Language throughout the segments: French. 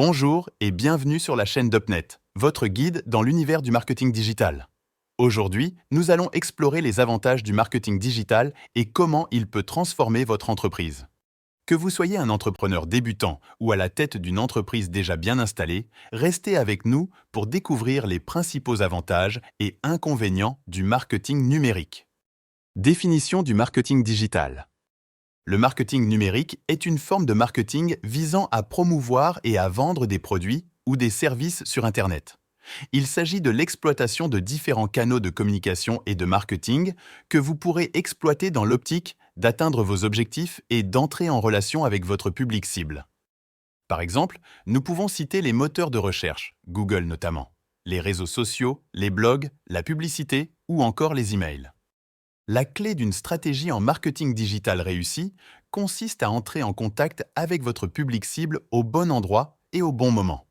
Bonjour et bienvenue sur la chaîne d'Upnet, votre guide dans l'univers du marketing digital. Aujourd'hui, nous allons explorer les avantages du marketing digital et comment il peut transformer votre entreprise. Que vous soyez un entrepreneur débutant ou à la tête d'une entreprise déjà bien installée, restez avec nous pour découvrir les principaux avantages et inconvénients du marketing numérique. Définition du marketing digital. Le marketing numérique est une forme de marketing visant à promouvoir et à vendre des produits ou des services sur Internet. Il s'agit de l'exploitation de différents canaux de communication et de marketing que vous pourrez exploiter dans l'optique d'atteindre vos objectifs et d'entrer en relation avec votre public cible. Par exemple, nous pouvons citer les moteurs de recherche, Google notamment, les réseaux sociaux, les blogs, la publicité ou encore les emails. La clé d'une stratégie en marketing digital réussie consiste à entrer en contact avec votre public cible au bon endroit et au bon moment.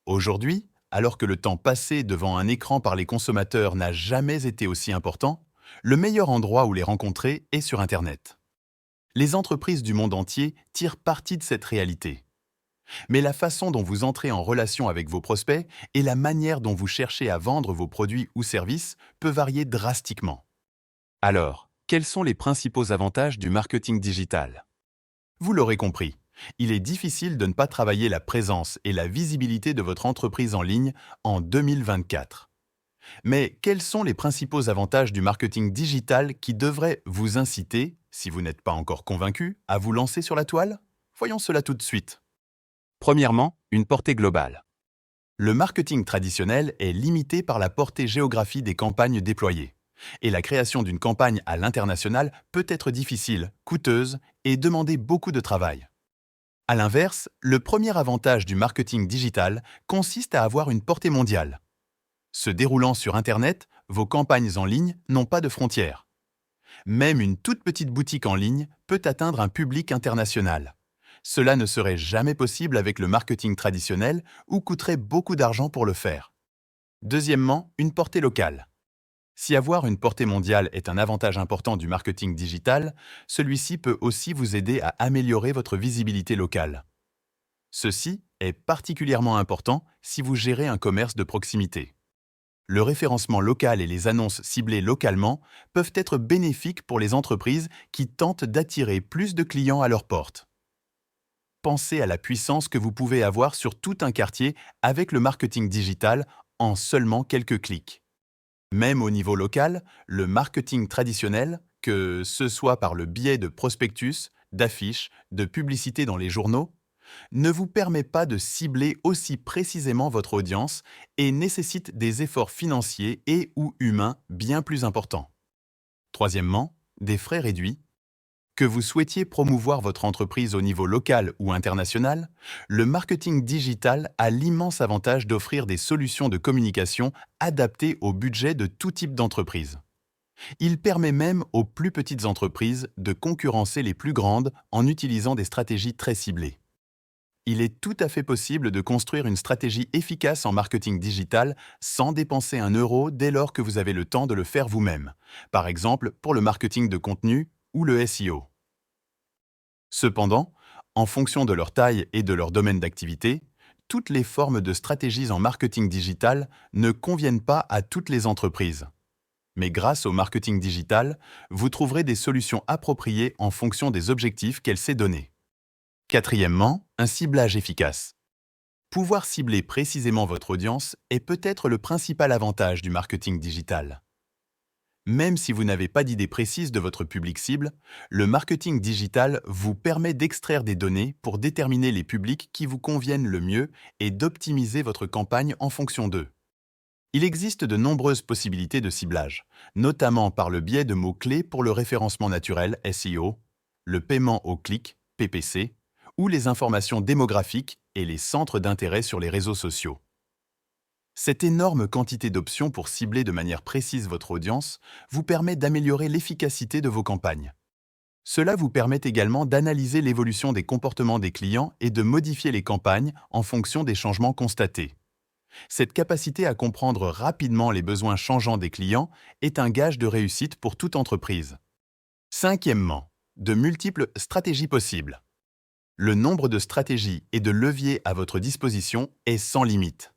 Aujourd'hui, alors que le temps passé devant un écran par les consommateurs n'a jamais été aussi important, le meilleur endroit où les rencontrer est sur Internet. Les entreprises du monde entier tirent parti de cette réalité. Mais la façon dont vous entrez en relation avec vos prospects et la manière dont vous cherchez à vendre vos produits ou services peut varier drastiquement. Alors, quels sont les principaux avantages du marketing digital? Vous l'aurez compris, il est difficile de ne pas travailler la présence et la visibilité de votre entreprise en ligne en 2024. Mais quels sont les principaux avantages du marketing digital qui devraient vous inciter, si vous n'êtes pas encore convaincu, à vous lancer sur la toile? Voyons cela tout de suite. Premièrement, une portée globale. Le marketing traditionnel est limité par la portée géographique des campagnes déployées. Et la création d'une campagne à l'international peut être difficile, coûteuse et demander beaucoup de travail. À l'inverse, le premier avantage du marketing digital consiste à avoir une portée mondiale. Se déroulant sur Internet, vos campagnes en ligne n'ont pas de frontières. Même une toute petite boutique en ligne peut atteindre un public international. Cela ne serait jamais possible avec le marketing traditionnel ou coûterait beaucoup d'argent pour le faire. Deuxièmement, une portée locale. Si avoir une portée mondiale est un avantage important du marketing digital, celui-ci peut aussi vous aider à améliorer votre visibilité locale. Ceci est particulièrement important si vous gérez un commerce de proximité. Le référencement local et les annonces ciblées localement peuvent être bénéfiques pour les entreprises qui tentent d'attirer plus de clients à leur porte. Pensez à la puissance que vous pouvez avoir sur tout un quartier avec le marketing digital en seulement quelques clics. Même au niveau local, le marketing traditionnel, que ce soit par le biais de prospectus, d'affiches, de publicités dans les journaux, ne vous permet pas de cibler aussi précisément votre audience et nécessite des efforts financiers et/ou humains bien plus importants. Troisièmement, des frais réduits. Que vous souhaitiez promouvoir votre entreprise au niveau local ou international, le marketing digital a l'immense avantage d'offrir des solutions de communication adaptées au budget de tout type d'entreprise. Il permet même aux plus petites entreprises de concurrencer les plus grandes en utilisant des stratégies très ciblées. Il est tout à fait possible de construire une stratégie efficace en marketing digital sans dépenser un euro dès lors que vous avez le temps de le faire vous-même, par exemple pour le marketing de contenu ou le SEO. Cependant, en fonction de leur taille et de leur domaine d'activité, toutes les formes de stratégies en marketing digital ne conviennent pas à toutes les entreprises. Mais grâce au marketing digital, vous trouverez des solutions appropriées en fonction des objectifs qu'elle s'est donnés. Quatrièmement, un ciblage efficace. Pouvoir cibler précisément votre audience est peut-être le principal avantage du marketing digital. Même si vous n'avez pas d'idée précise de votre public cible, le marketing digital vous permet d'extraire des données pour déterminer les publics qui vous conviennent le mieux et d'optimiser votre campagne en fonction d'eux. Il existe de nombreuses possibilités de ciblage, notamment par le biais de mots-clés pour le référencement naturel SEO, le paiement au clic PPC, ou les informations démographiques et les centres d'intérêt sur les réseaux sociaux. Cette énorme quantité d'options pour cibler de manière précise votre audience vous permet d'améliorer l'efficacité de vos campagnes. Cela vous permet également d'analyser l'évolution des comportements des clients et de modifier les campagnes en fonction des changements constatés. Cette capacité à comprendre rapidement les besoins changeants des clients est un gage de réussite pour toute entreprise. Cinquièmement, de multiples stratégies possibles. Le nombre de stratégies et de leviers à votre disposition est sans limite.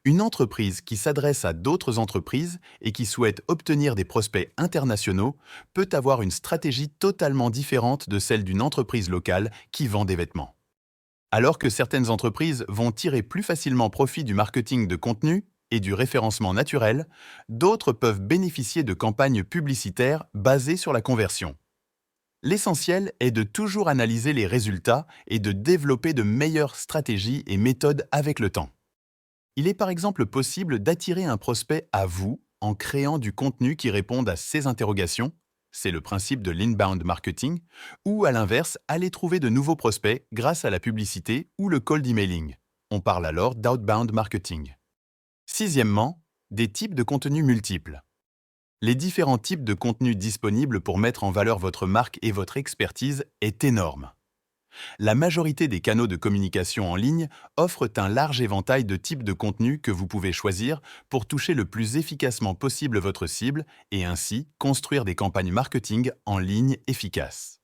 Une entreprise qui s'adresse à d'autres entreprises et qui souhaite obtenir des prospects internationaux peut avoir une stratégie totalement différente de celle d'une entreprise locale qui vend des vêtements. Alors que certaines entreprises vont tirer plus facilement profit du marketing de contenu et du référencement naturel, d'autres peuvent bénéficier de campagnes publicitaires basées sur la conversion. L'essentiel est de toujours analyser les résultats et de développer de meilleures stratégies et méthodes avec le temps. Il est par exemple possible d'attirer un prospect à vous en créant du contenu qui réponde à ses interrogations, c'est le principe de l'inbound marketing, ou à l'inverse, aller trouver de nouveaux prospects grâce à la publicité ou le cold emailing. On parle alors d'outbound marketing. Sixièmement, des types de contenus multiples. Les différents types de contenus disponibles pour mettre en valeur votre marque et votre expertise est énorme. La majorité des canaux de communication en ligne offrent un large éventail de types de contenus que vous pouvez choisir pour toucher le plus efficacement possible votre cible et ainsi construire des campagnes marketing en ligne efficaces.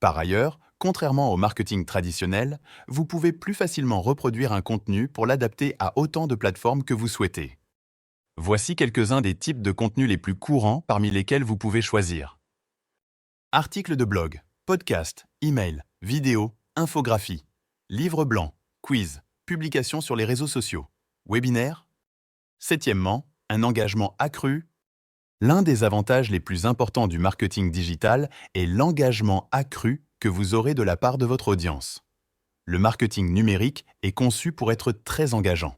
Par ailleurs, contrairement au marketing traditionnel, vous pouvez plus facilement reproduire un contenu pour l'adapter à autant de plateformes que vous souhaitez. Voici quelques-uns des types de contenus les plus courants parmi lesquels vous pouvez choisir. Articles de blog, podcast, email, vidéo, infographie, livre blanc, quiz, publications sur les réseaux sociaux, webinaire. Septièmement, un engagement accru. L'un des avantages les plus importants du marketing digital est l'engagement accru que vous aurez de la part de votre audience. Le marketing numérique est conçu pour être très engageant.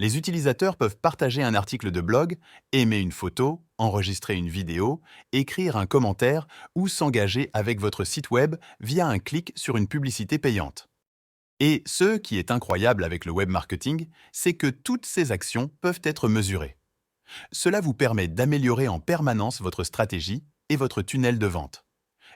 Les utilisateurs peuvent partager un article de blog, aimer une photo, enregistrer une vidéo, écrire un commentaire ou s'engager avec votre site web via un clic sur une publicité payante. Et ce qui est incroyable avec le web marketing, c'est que toutes ces actions peuvent être mesurées. Cela vous permet d'améliorer en permanence votre stratégie et votre tunnel de vente.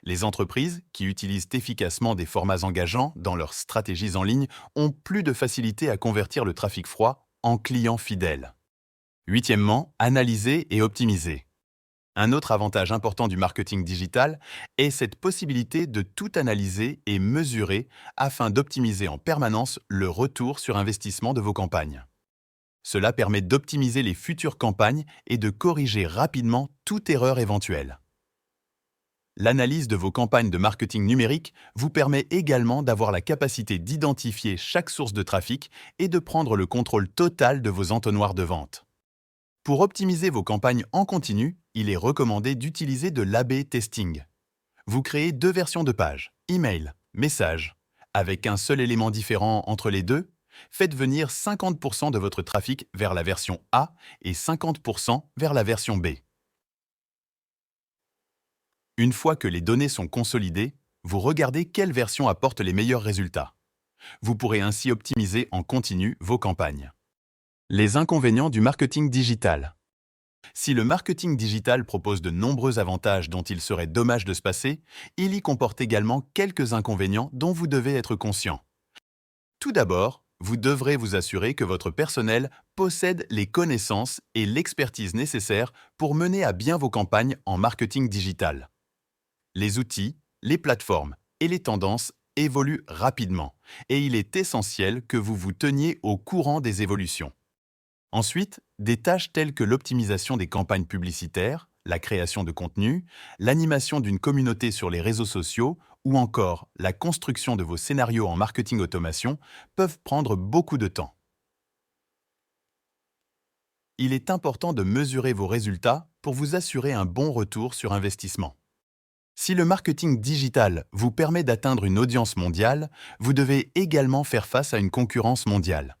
Les entreprises qui utilisent efficacement des formats engageants dans leurs stratégies en ligne ont plus de facilité à convertir le trafic froid en clients fidèles. Huitièmement, analyser et optimiser. Un autre avantage important du marketing digital est cette possibilité de tout analyser et mesurer afin d'optimiser en permanence le retour sur investissement de vos campagnes. Cela permet d'optimiser les futures campagnes et de corriger rapidement toute erreur éventuelle. L'analyse de vos campagnes de marketing numérique vous permet également d'avoir la capacité d'identifier chaque source de trafic et de prendre le contrôle total de vos entonnoirs de vente. Pour optimiser vos campagnes en continu, il est recommandé d'utiliser de l'A/B testing. Vous créez deux versions de page, email, message. Avec un seul élément différent entre les deux, faites venir 50% de votre trafic vers la version A et 50% vers la version B. Une fois que les données sont consolidées, vous regardez quelle version apporte les meilleurs résultats. Vous pourrez ainsi optimiser en continu vos campagnes. Les inconvénients du marketing digital. Si le marketing digital propose de nombreux avantages dont il serait dommage de se passer, il y comporte également quelques inconvénients dont vous devez être conscient. Tout d'abord, vous devrez vous assurer que votre personnel possède les connaissances et l'expertise nécessaires pour mener à bien vos campagnes en marketing digital. Les outils, les plateformes et les tendances évoluent rapidement et il est essentiel que vous vous teniez au courant des évolutions. Ensuite, des tâches telles que l'optimisation des campagnes publicitaires, la création de contenu, l'animation d'une communauté sur les réseaux sociaux ou encore la construction de vos scénarios en marketing automation peuvent prendre beaucoup de temps. Il est important de mesurer vos résultats pour vous assurer un bon retour sur investissement. Si le marketing digital vous permet d'atteindre une audience mondiale, vous devez également faire face à une concurrence mondiale.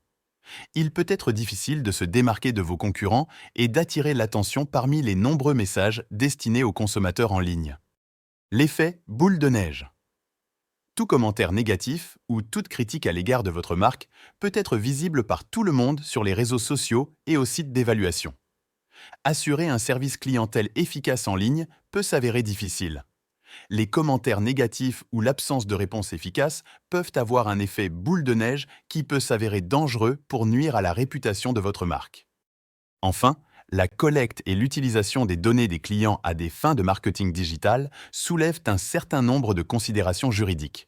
Il peut être difficile de se démarquer de vos concurrents et d'attirer l'attention parmi les nombreux messages destinés aux consommateurs en ligne. L'effet boule de neige. Tout commentaire négatif ou toute critique à l'égard de votre marque peut être visible par tout le monde sur les réseaux sociaux et aux sites d'évaluation. Assurer un service clientèle efficace en ligne peut s'avérer difficile. Les commentaires négatifs ou l'absence de réponse efficace peuvent avoir un effet boule de neige qui peut s'avérer dangereux pour nuire à la réputation de votre marque. Enfin, la collecte et l'utilisation des données des clients à des fins de marketing digital soulèvent un certain nombre de considérations juridiques.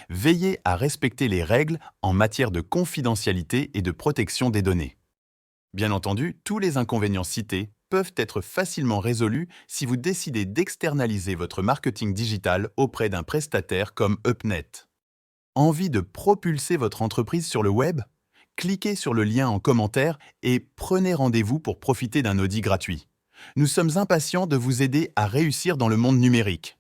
Veillez à respecter les règles en matière de confidentialité et de protection des données. Bien entendu, tous les inconvénients cités peuvent être facilement résolus si vous décidez d'externaliser votre marketing digital auprès d'un prestataire comme Upnet. Envie de propulser votre entreprise sur le web? Cliquez sur le lien en commentaire et prenez rendez-vous pour profiter d'un audit gratuit. Nous sommes impatients de vous aider à réussir dans le monde numérique.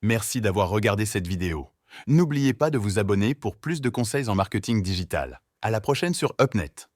Merci d'avoir regardé cette vidéo. N'oubliez pas de vous abonner pour plus de conseils en marketing digital. À la prochaine sur Upnet.